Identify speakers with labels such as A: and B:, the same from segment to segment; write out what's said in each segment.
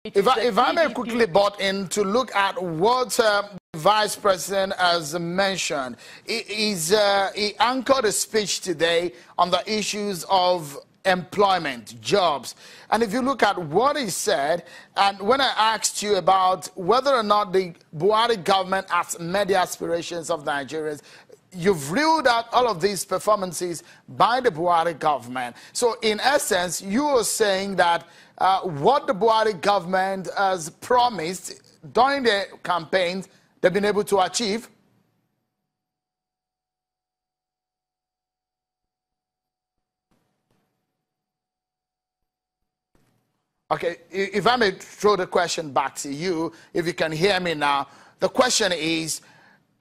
A: If I may quickly butt in to look at what the Vice President has mentioned, he anchored a speech today on the issues of employment, jobs. And if you look at what he said, and when I asked you about whether or not the Buhari government has met the aspirations of Nigerians, you've ruled out all of these performances by the Buhari government. So in essence, you are saying that what the Buhari government has promised during the campaigns, they've been able to achieve? Okay, if I may throw the question back to you, if you can hear me now. The question is,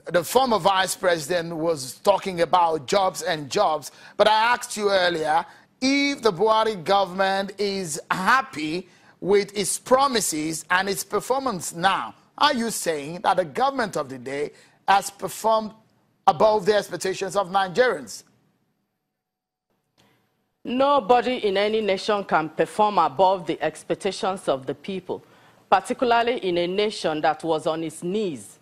A: the former vice president was talking about jobs and jobs, but I asked you earlier if the Buhari government is happy with its promises and its performance now. Are you saying that the government of the day has performed above the expectations of Nigerians?
B: Nobody in any nation can perform above the expectations of the people, particularly in a nation that was on its knees.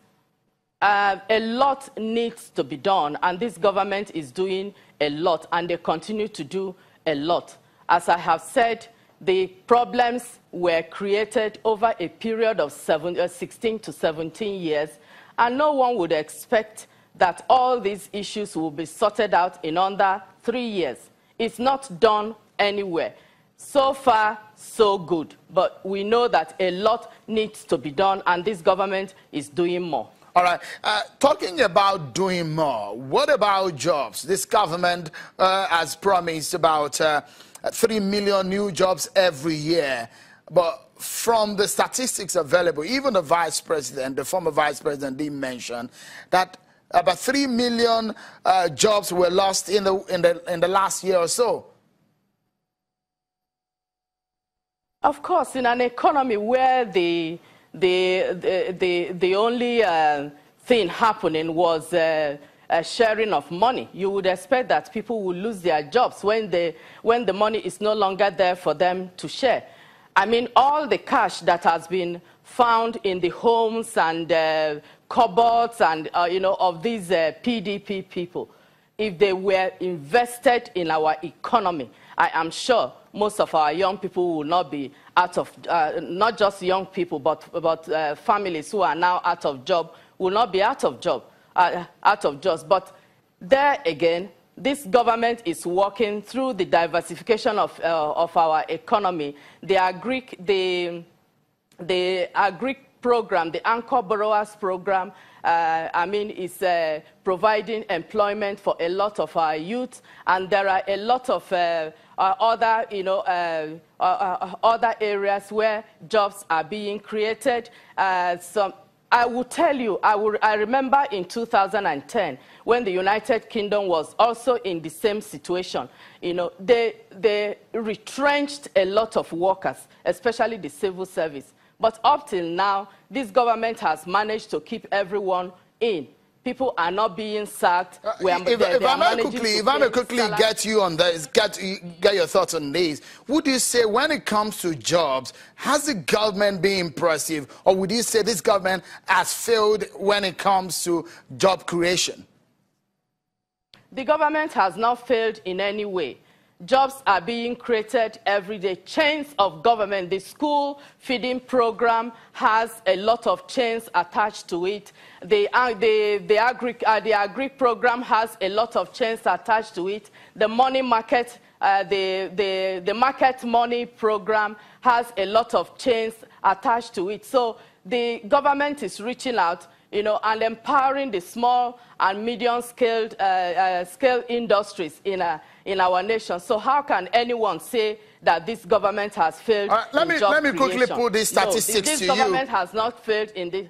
B: A lot needs to be done, and this government is doing a lot, and they continue to do a lot. As I have said, the problems were created over a period of 16 to 17 years, and no one would expect that all these issues will be sorted out in under 3 years. It's not done anywhere. So far, so good. But we know that a lot needs to be done, and this government is doing more.
A: All right. Talking about doing more, what about jobs? This government has promised about 3 million new jobs every year. But from the statistics available, even the vice president, the former vice president, did mention that about 3 million jobs were lost in the last year or so.
B: Of course, in an economy where the only thing happening was a sharing of money, you would expect that people will lose their jobs when the money is no longer there for them to share. I mean, all the cash that has been found in the homes and cupboards and of these PDP people, if they were invested in our economy, I am sure most of our young people will not be out of, not just young people, but families who are now out of job will not be out of jobs. But there again, this government is working through the diversification of our economy. The agri program, the Anchor Borrowers program, is providing employment for a lot of our youth, and there are a lot of other areas where jobs are being created. I will tell you, I remember in 2010 when the United Kingdom was also in the same situation. They retrenched a lot of workers, especially the civil service. But up till now, this government has managed to keep everyone in. People are not being sacked.
A: If I may quickly get you on this, get your thoughts on this. Would you say when it comes to jobs, has the government been impressive, or would you say this government has failed when it comes to job creation?
B: The government has not failed in any way. Jobs are being created every day. Chains of government. The school feeding program has a lot of chains attached to it. The agri program has a lot of chains attached to it. The money market, the market money program has a lot of chains attached to it. So the government is reaching out, and empowering the small and medium-scale industries in our nation. So how can anyone say that this government has failed in job
A: let me quickly
B: creation?
A: put these statistics
B: this
A: to you.
B: This government has not failed in this.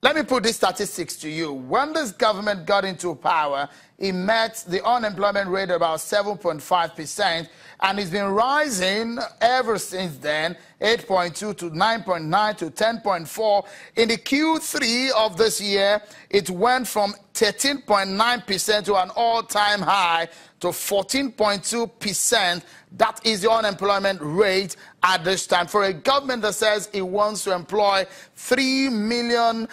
A: Let me put these statistics to you. When this government got into power, it met the unemployment rate about 7.5%, and it's been rising ever since then, 8.2 to 9.9 to 10.4. In the Q3 of this year, it went from 13.9% to an all-time high to 14.2%. That is the unemployment rate at this time. For a government that says it wants to employ 3 million,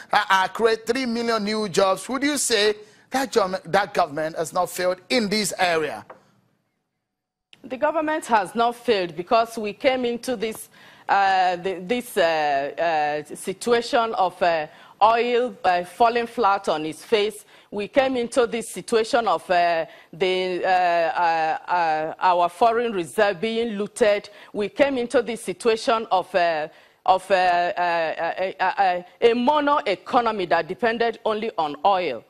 A: create 3 million new jobs, would you say that government has not failed in this area?
B: The government has not failed because we came into this situation of oil falling flat on its face. We came into this situation of our foreign reserve being looted. We came into this situation of a mono economy that depended only on oil.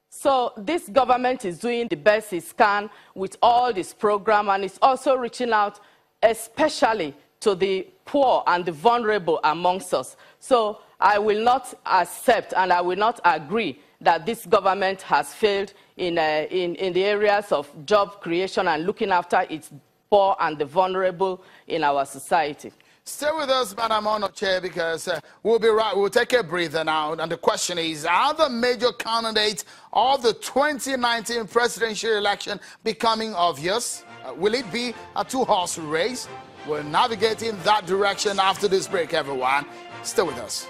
B: So this government is doing the best it can with all this program, and it's also reaching out especially to the poor and the vulnerable amongst us. So I will not accept and I will not agree that this government has failed in the areas of job creation and looking after its poor and the vulnerable in our society.
A: Stay with us, Madam Onochie, because we'll be right. We'll take a breather now. And the question is, are the major candidates of the 2019 presidential election becoming obvious? Will it be a two-horse race? We'll navigate in that direction after this break, everyone. Stay with us.